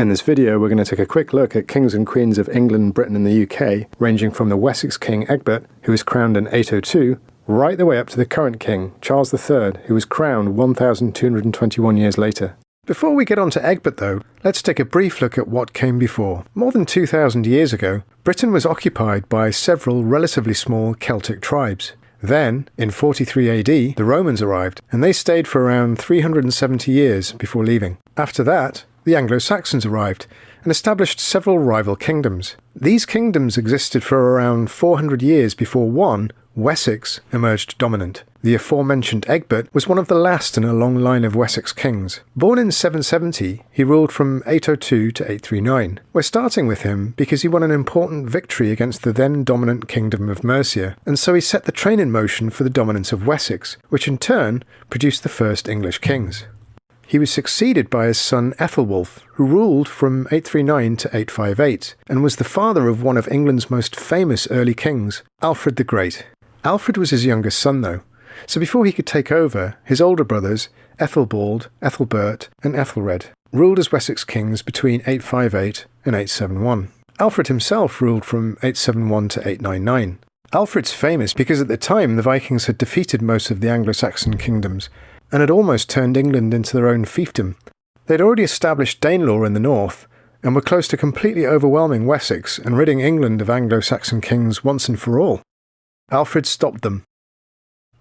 In this video we're going to take a quick look at kings and queens of England, Britain and the UK, ranging from the Wessex king Egbert, who was crowned in 802, right the way up to the current king, Charles III, who was crowned 1,221 years later. Before we get on to Egbert though, let's take a brief look at what came before. More than 2,000 years ago, Britain was occupied by several relatively small Celtic tribes. Then, in 43 AD, the Romans arrived, and they stayed for around 370 years before leaving. After that, the Anglo-Saxons arrived and established several rival kingdoms. These kingdoms existed for around 400 years before one, Wessex, emerged dominant. The aforementioned Egbert was one of the last in a long line of Wessex kings. Born in 770, he ruled from 802 to 839. We're starting with him because he won an important victory against the then dominant kingdom of Mercia, and so he set the train in motion for the dominance of Wessex, which in turn produced the first English kings. He was succeeded by his son Ethelwulf, who ruled from 839 to 858, and was the father of one of England's most famous early kings, Alfred the Great. Alfred was his youngest son though, so before he could take over, his older brothers, Ethelbald, Ethelbert and Ethelred, ruled as Wessex kings between 858 and 871. Alfred himself ruled from 871 to 899. Alfred's famous because at the time the Vikings had defeated most of the Anglo-Saxon kingdoms, and had almost turned England into their own fiefdom. They'd already established Danelaw in the north, and were close to completely overwhelming Wessex and ridding England of Anglo-Saxon kings once and for all. Alfred stopped them.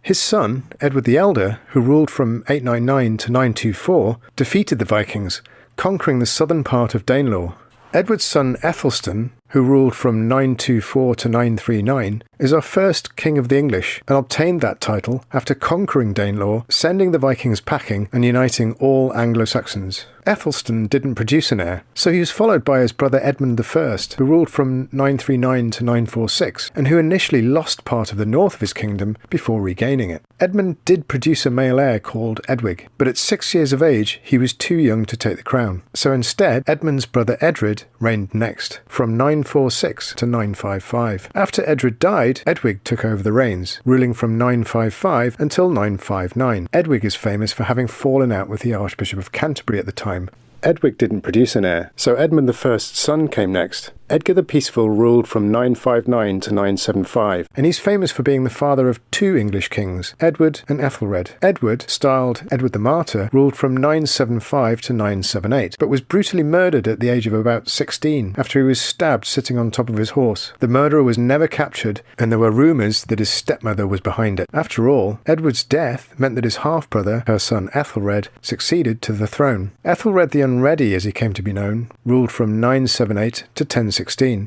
His son, Edward the Elder, who ruled from 899 to 924, defeated the Vikings, conquering the southern part of Danelaw. Edward's son Ethelstan, who ruled from 924 to 939, is our first king of the English, and obtained that title after conquering Danelaw, sending the Vikings packing and uniting all Anglo-Saxons. Ethelstan didn't produce an heir, so he was followed by his brother Edmund I, who ruled from 939 to 946, and who initially lost part of the north of his kingdom before regaining it. Edmund did produce a male heir called Edwig, but at 6 years of age he was too young to take the crown, so instead Edmund's brother Edred reigned next, from 946 to 955. After Edred died, Edwig took over the reins, ruling from 955 until 959. Edwig is famous for having fallen out with the Archbishop of Canterbury at the time. Edwig didn't produce an heir, so Edmund I's son came next. Edgar the Peaceful ruled from 959 to 975, and he's famous for being the father of two English kings, Edward and Ethelred. Edward, styled Edward the Martyr, ruled from 975 to 978, but was brutally murdered at the age of about 16 after he was stabbed sitting on top of his horse. The murderer was never captured, and there were rumours that his stepmother was behind it. After all, Edward's death meant that his half-brother, her son Ethelred, succeeded to the throne. Ethelred the Unready, as he came to be known, ruled from 978 to 1016.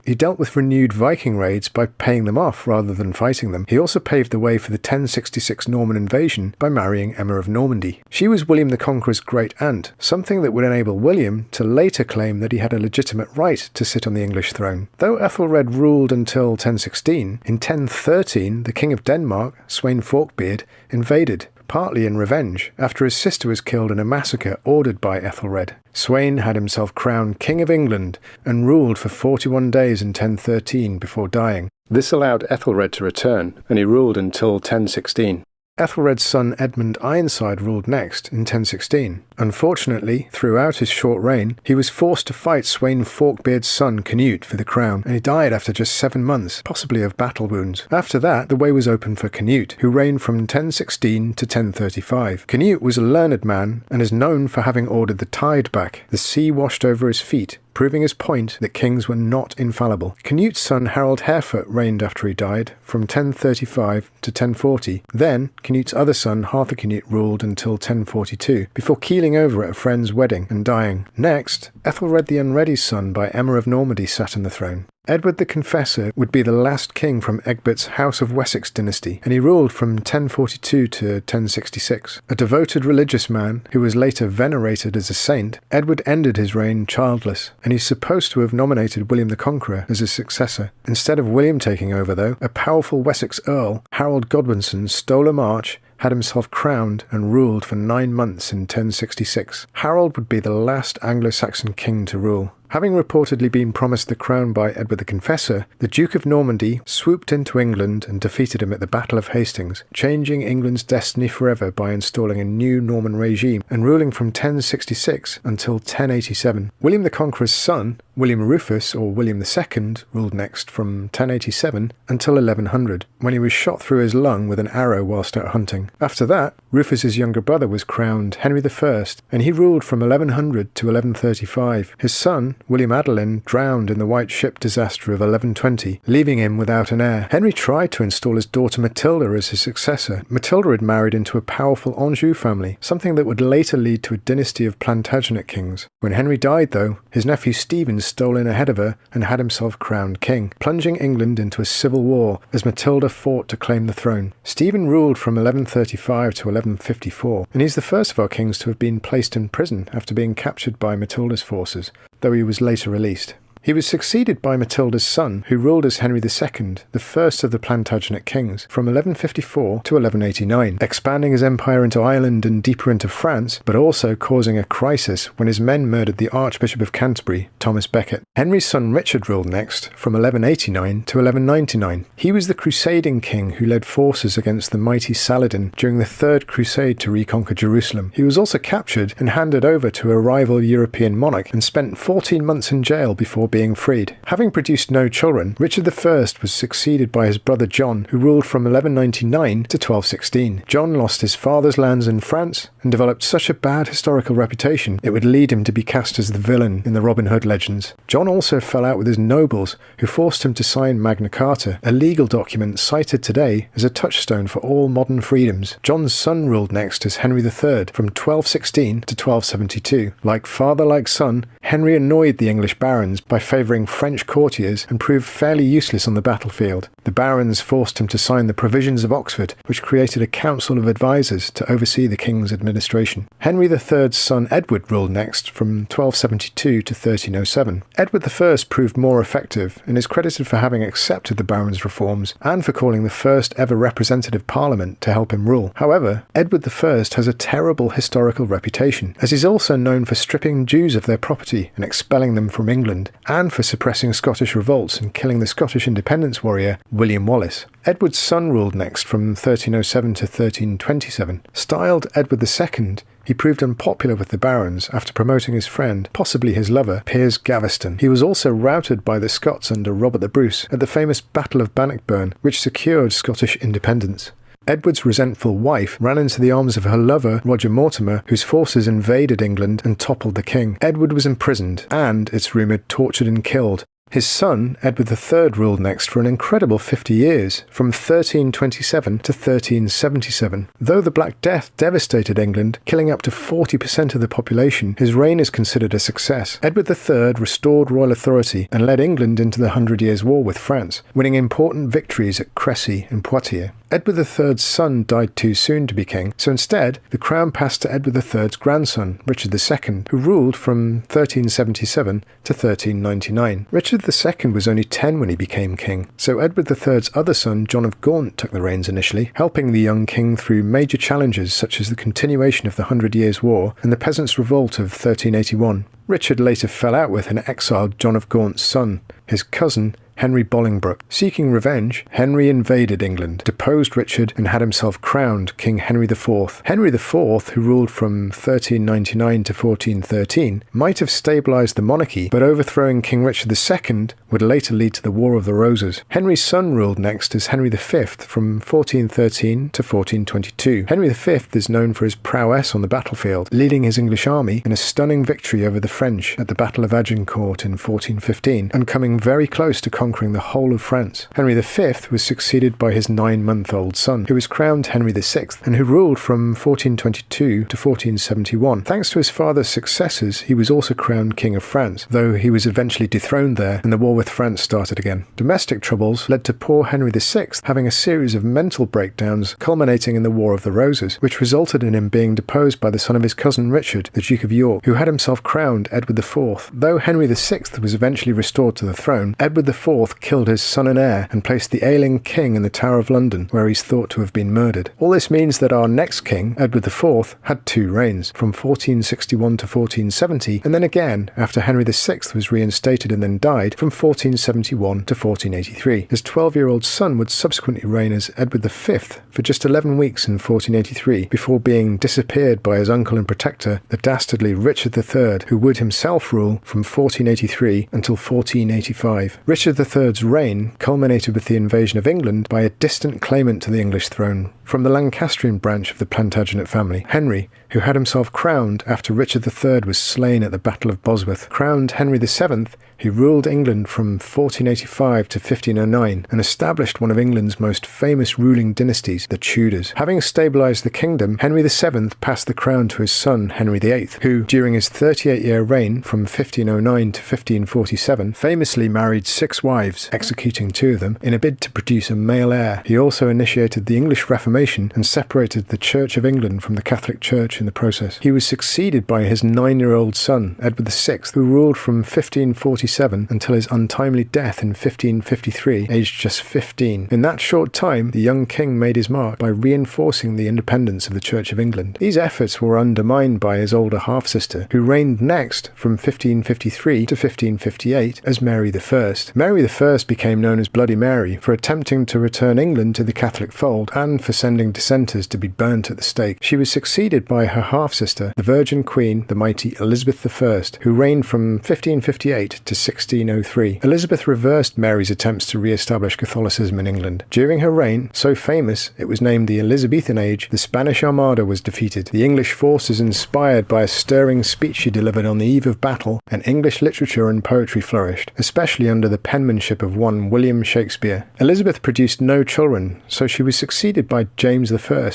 He dealt with renewed Viking raids by paying them off rather than fighting them. He also paved the way for the 1066 Norman invasion by marrying Emma of Normandy. She was William the Conqueror's great-aunt, something that would enable William to later claim that he had a legitimate right to sit on the English throne. Though Ethelred ruled until 1016, in 1013 the King of Denmark, Sweyn Forkbeard, invaded, partly in revenge, after his sister was killed in a massacre ordered by Ethelred. Sweyn had himself crowned King of England and ruled for 41 days in 1013 before dying. This allowed Ethelred to return, and he ruled until 1016. Ethelred's son Edmund Ironside ruled next in 1016. Unfortunately, throughout his short reign, he was forced to fight Sweyn Forkbeard's son Canute for the crown, and he died after just 7 months, possibly of battle wounds. After that, the way was open for Canute, who reigned from 1016 to 1035. Canute was a learned man, and is known for having ordered the tide back. The sea washed over his feet, proving his point that kings were not infallible. Canute's son Harold Harefoot reigned after he died, from 1035 to 1040. Then, Canute's other son Harthacnut ruled until 1042, before keeling over at a friend's wedding and dying. Next, Ethelred the Unready's son by Emma of Normandy sat on the throne. Edward the Confessor would be the last king from Egbert's House of Wessex dynasty, and he ruled from 1042 to 1066. A devoted religious man who was later venerated as a saint, Edward ended his reign childless, and he's supposed to have nominated William the Conqueror as his successor. Instead of William taking over though, a powerful Wessex earl, Harold Godwinson, stole a march, had himself crowned and ruled for 9 months in 1066. Harold would be the last Anglo-Saxon king to rule. Having reportedly been promised the crown by Edward the Confessor, the Duke of Normandy swooped into England and defeated him at the Battle of Hastings, changing England's destiny forever by installing a new Norman regime and ruling from 1066 until 1087. William the Conqueror's son, William Rufus, or William II, ruled next from 1087 until 1100, when he was shot through his lung with an arrow whilst out hunting. After that, Rufus's younger brother was crowned Henry I, and he ruled from 1100 to 1135. His son, William Adelin, drowned in the White Ship disaster of 1120, leaving him without an heir. Henry tried to install his daughter Matilda as his successor. Matilda had married into a powerful Anjou family, something that would later lead to a dynasty of Plantagenet kings. When Henry died, though, his nephew Stephen stole in ahead of her and had himself crowned king, plunging England into a civil war as Matilda fought to claim the throne. Stephen ruled from 1135 to 1154, and he's the first of our kings to have been placed in prison after being captured by Matilda's forces, though he was later released. He was succeeded by Matilda's son, who ruled as Henry II, the first of the Plantagenet kings, from 1154 to 1189, expanding his empire into Ireland and deeper into France, but also causing a crisis when his men murdered the Archbishop of Canterbury, Thomas Becket. Henry's son Richard ruled next, from 1189 to 1199. He was the crusading king who led forces against the mighty Saladin during the Third Crusade to reconquer Jerusalem. He was also captured and handed over to a rival European monarch and spent 14 months in jail before being freed. Having produced no children, Richard I was succeeded by his brother John, who ruled from 1199 to 1216. John lost his father's lands in France and developed such a bad historical reputation it would lead him to be cast as the villain in the Robin Hood legends. John also fell out with his nobles, who forced him to sign Magna Carta, a legal document cited today as a touchstone for all modern freedoms. John's son ruled next as Henry III from 1216 to 1272. Like father, like son, Henry annoyed the English barons by favouring French courtiers and proved fairly useless on the battlefield. The barons forced him to sign the Provisions of Oxford, which created a council of advisers to oversee the king's administration. Henry III's son Edward ruled next from 1272 to 1307. Edward I proved more effective and is credited for having accepted the barons' reforms and for calling the first ever representative parliament to help him rule. However, Edward I has a terrible historical reputation, as he's also known for stripping Jews of their property and expelling them from England, and for suppressing Scottish revolts and killing the Scottish independence warrior William Wallace. Edward's son ruled next from 1307 to 1327. Styled Edward II, he proved unpopular with the barons after promoting his friend, possibly his lover, Piers Gaveston. He was also routed by the Scots under Robert the Bruce at the famous Battle of Bannockburn, which secured Scottish independence. Edward's resentful wife ran into the arms of her lover, Roger Mortimer, whose forces invaded England and toppled the king. Edward was imprisoned and, it's rumoured, tortured and killed. His son, Edward III, ruled next for an incredible 50 years, from 1327 to 1377. Though the Black Death devastated England, killing up to 40% of the population, his reign is considered a success. Edward III restored royal authority and led England into the 100 Years' War with France, winning important victories at Crécy and Poitiers. Edward III's son died too soon to be king, so instead the crown passed to Edward III's grandson, Richard II, who ruled from 1377 to 1399. Richard II was only 10 when he became king, so Edward III's other son, John of Gaunt, took the reins initially, helping the young king through major challenges such as the continuation of the 100 Years' War and the Peasants' Revolt of 1381. Richard later fell out with and exiled John of Gaunt's son, his cousin, Henry Bolingbroke. Seeking revenge, Henry invaded England, deposed Richard, and had himself crowned King Henry IV. Henry IV, who ruled from 1399 to 1413, might have stabilised the monarchy, but overthrowing King Richard II would later lead to the War of the Roses. Henry's son ruled next as Henry V from 1413 to 1422. Henry V is known for his prowess on the battlefield, leading his English army in a stunning victory over the French at the Battle of Agincourt in 1415, and coming very close to conquering the whole of France. Henry V was succeeded by his 9-month-old son, who was crowned Henry VI, and who ruled from 1422 to 1471. Thanks to his father's successors, he was also crowned King of France, though he was eventually dethroned there, and the war with France started again. Domestic troubles led to poor Henry VI having a series of mental breakdowns, culminating in the War of the Roses, which resulted in him being deposed by the son of his cousin Richard, the Duke of York, who had himself crowned Edward IV. Though Henry VI was eventually restored to the throne, Edward IV IV killed his son and heir and placed the ailing king in the Tower of London, where he's thought to have been murdered. All this means that our next king, Edward IV, had 2 reigns, from 1461 to 1470, and then again after Henry VI was reinstated and then died, from 1471 to 1483. His 12-year-old son would subsequently reign as Edward V for just 11 weeks in 1483, before being disappeared by his uncle and protector, the dastardly Richard III, who would himself rule from 1483 until 1485. Richard III's reign culminated with the invasion of England by a distant claimant to the English throne from the Lancastrian branch of the Plantagenet family, Henry, who had himself crowned after Richard III was slain at the Battle of Bosworth. Crowned Henry VII, he ruled England from 1485 to 1509 and established one of England's most famous ruling dynasties, the Tudors. Having stabilised the kingdom, Henry VII passed the crown to his son Henry VIII, who, during his 38-year reign from 1509 to 1547, famously married 6 wives, executing 2 of them, in a bid to produce a male heir. He also initiated the English Reformation and separated the Church of England from the Catholic Church in the process. He was succeeded by his 9-year-old son, Edward VI, who ruled from 1547 until his untimely death in 1553, aged just 15. In that short time, the young king made his mark by reinforcing the independence of the Church of England. These efforts were undermined by his older half-sister, who reigned next from 1553 to 1558 as Mary I. Mary I became known as Bloody Mary for attempting to return England to the Catholic fold and for sending dissenters to be burnt at the stake. She was succeeded by her half-sister, the Virgin Queen, the mighty Elizabeth I, who reigned from 1558 to 1603. Elizabeth reversed Mary's attempts to re-establish Catholicism in England. During her reign, so famous it was named the Elizabethan Age, the Spanish Armada was defeated, the English forces inspired by a stirring speech she delivered on the eve of battle, and English literature and poetry flourished, especially under the penmanship of one William Shakespeare. Elizabeth produced no children, so she was succeeded by James I,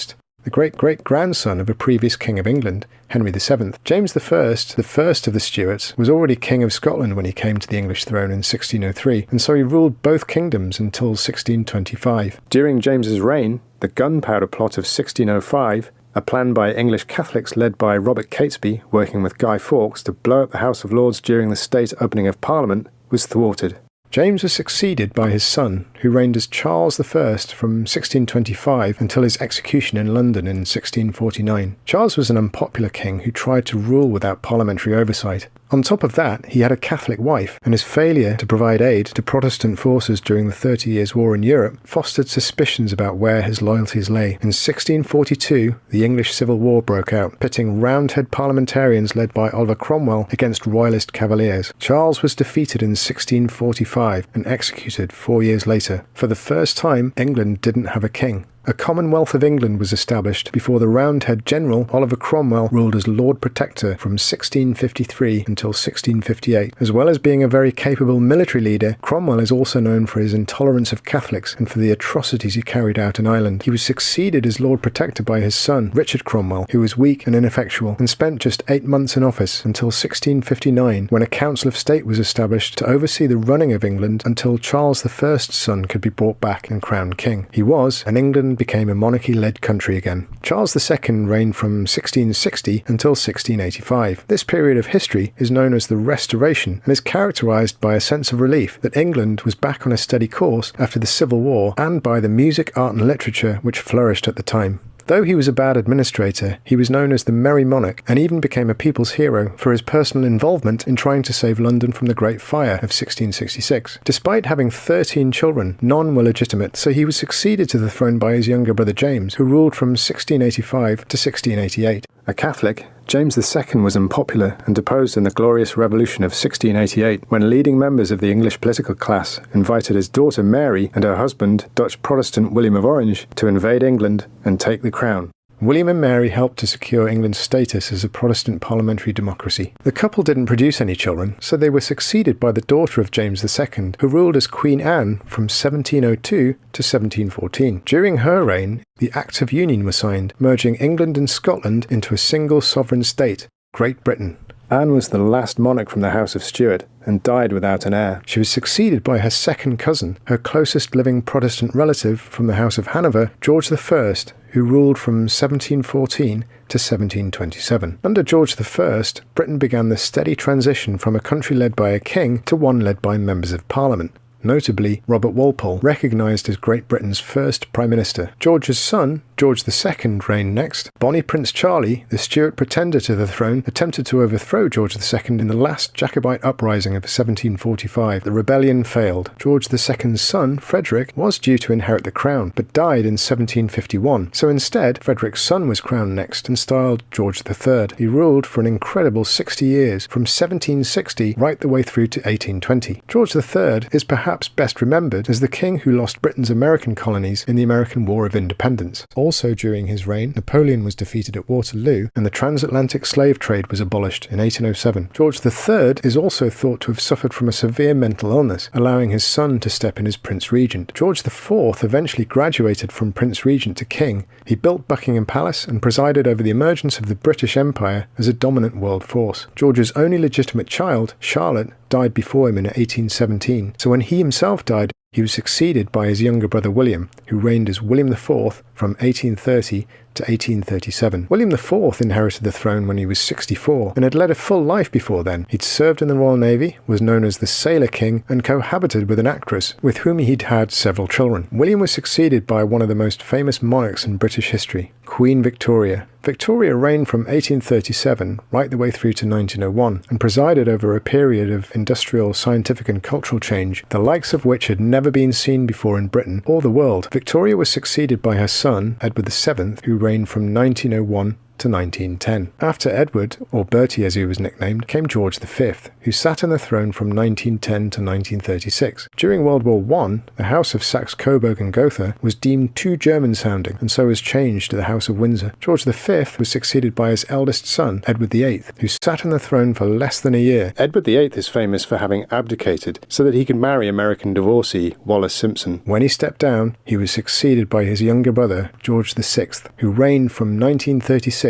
the great-great-grandson of a previous King of England, Henry VII. James I, the first of the Stuarts, was already King of Scotland when he came to the English throne in 1603, and so he ruled both kingdoms until 1625. During James's reign, the Gunpowder Plot of 1605, a plan by English Catholics led by Robert Catesby, working with Guy Fawkes to blow up the House of Lords during the state opening of Parliament, was thwarted. James was succeeded by his son, who reigned as Charles I from 1625 until his execution in London in 1649. Charles was an unpopular king who tried to rule without parliamentary oversight. On top of that, he had a Catholic wife, and his failure to provide aid to Protestant forces during the 30 Years' War in Europe fostered suspicions about where his loyalties lay. In 1642, the English Civil War broke out, pitting Roundhead parliamentarians led by Oliver Cromwell against Royalist Cavaliers. Charles was defeated in 1645 and executed 4 years later. For the first time, England didn't have a king. A Commonwealth of England was established before the Roundhead general Oliver Cromwell ruled as Lord Protector from 1653 until 1658. As well as being a very capable military leader, Cromwell is also known for his intolerance of Catholics and for the atrocities he carried out in Ireland. He was succeeded as Lord Protector by his son, Richard Cromwell, who was weak and ineffectual, and spent just 8 months in office until 1659, when a Council of State was established to oversee the running of England until Charles I's son could be brought back and crowned king. He was, and England became a monarchy-led country again. Charles II reigned from 1660 until 1685. This period of history is known as the Restoration and is characterised by a sense of relief that England was back on a steady course after the Civil War and by the music, art and literature which flourished at the time. Though he was a bad administrator, he was known as the Merry Monarch and even became a people's hero for his personal involvement in trying to save London from the Great Fire of 1666. Despite having 13 children, none were legitimate, so he was succeeded to the throne by his younger brother James, who ruled from 1685 to 1688. A Catholic, James II was unpopular and deposed in the Glorious Revolution of 1688 when leading members of the English political class invited his daughter Mary and her husband, Dutch Protestant William of Orange, to invade England and take the crown. William and Mary helped to secure England's status as a Protestant parliamentary democracy. The couple didn't produce any children, so they were succeeded by the daughter of James II, who ruled as Queen Anne from 1702 to 1714. During her reign, the Acts of Union were signed, merging England and Scotland into a single sovereign state, Great Britain. Anne was the last monarch from the House of Stuart and died without an heir. She was succeeded by her second cousin, her closest living Protestant relative from the House of Hanover, George I, who ruled from 1714 to 1727. Under George I, Britain began the steady transition from a country led by a king to one led by members of Parliament. notably Robert Walpole, recognised as Great Britain's first Prime Minister. George's son, George II, reigned next. Bonnie Prince Charlie, the Stuart pretender to the throne, attempted to overthrow George II in the last Jacobite uprising of 1745. The rebellion failed. George II's son, Frederick, was due to inherit the crown, but died in 1751. So instead, Frederick's son was crowned next and styled George III. He ruled for an incredible 60 years, from 1760 right the way through to 1820. George III is perhaps best remembered as the king who lost Britain's American colonies in the American War of Independence. Also during his reign, Napoleon was defeated at Waterloo and the transatlantic slave trade was abolished in 1807. George III is also thought to have suffered from a severe mental illness, allowing his son to step in as Prince Regent. George IV eventually graduated from Prince Regent to King. He built Buckingham Palace and presided over the emergence of the British Empire as a dominant world force. George's only legitimate child, Charlotte, died before him in 1817, so when he himself died, he was succeeded by his younger brother William, who reigned as William IV from 1830 to 1837. William IV inherited the throne when he was 64 and had led a full life before then. He'd served in the Royal Navy, was known as the Sailor King, and cohabited with an actress with whom he'd had several children. William was succeeded by one of the most famous monarchs in British history, Queen Victoria. Victoria reigned from 1837 right the way through to 1901 and presided over a period of industrial, scientific and cultural change, the likes of which had never been seen before in Britain or the world. Victoria was succeeded by her son, Edward VII, who reigned from 1901 to 1910. After Edward, or Bertie as he was nicknamed, came George V, who sat on the throne from 1910 to 1936. During World War I, the House of Saxe-Coburg and Gotha was deemed too German-sounding, and so was changed to the House of Windsor. George V was succeeded by his eldest son, Edward VIII, who sat on the throne for less than a year. Edward VIII is famous for having abdicated so that he could marry American divorcee Wallace Simpson. When he stepped down, he was succeeded by his younger brother, George VI, who reigned from 1936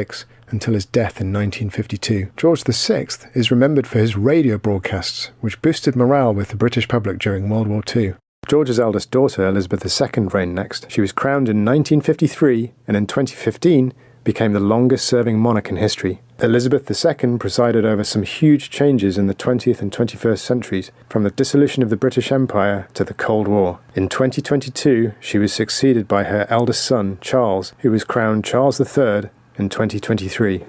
until his death in 1952. George VI is remembered for his radio broadcasts, which boosted morale with the British public during World War II. George's eldest daughter, Elizabeth II, reigned next. She was crowned in 1953 and in 2015 became the longest-serving monarch in history. Elizabeth II presided over some huge changes in the 20th and 21st centuries, from the dissolution of the British Empire to the Cold War. In 2022, she was succeeded by her eldest son, Charles, who was crowned Charles III in 2023.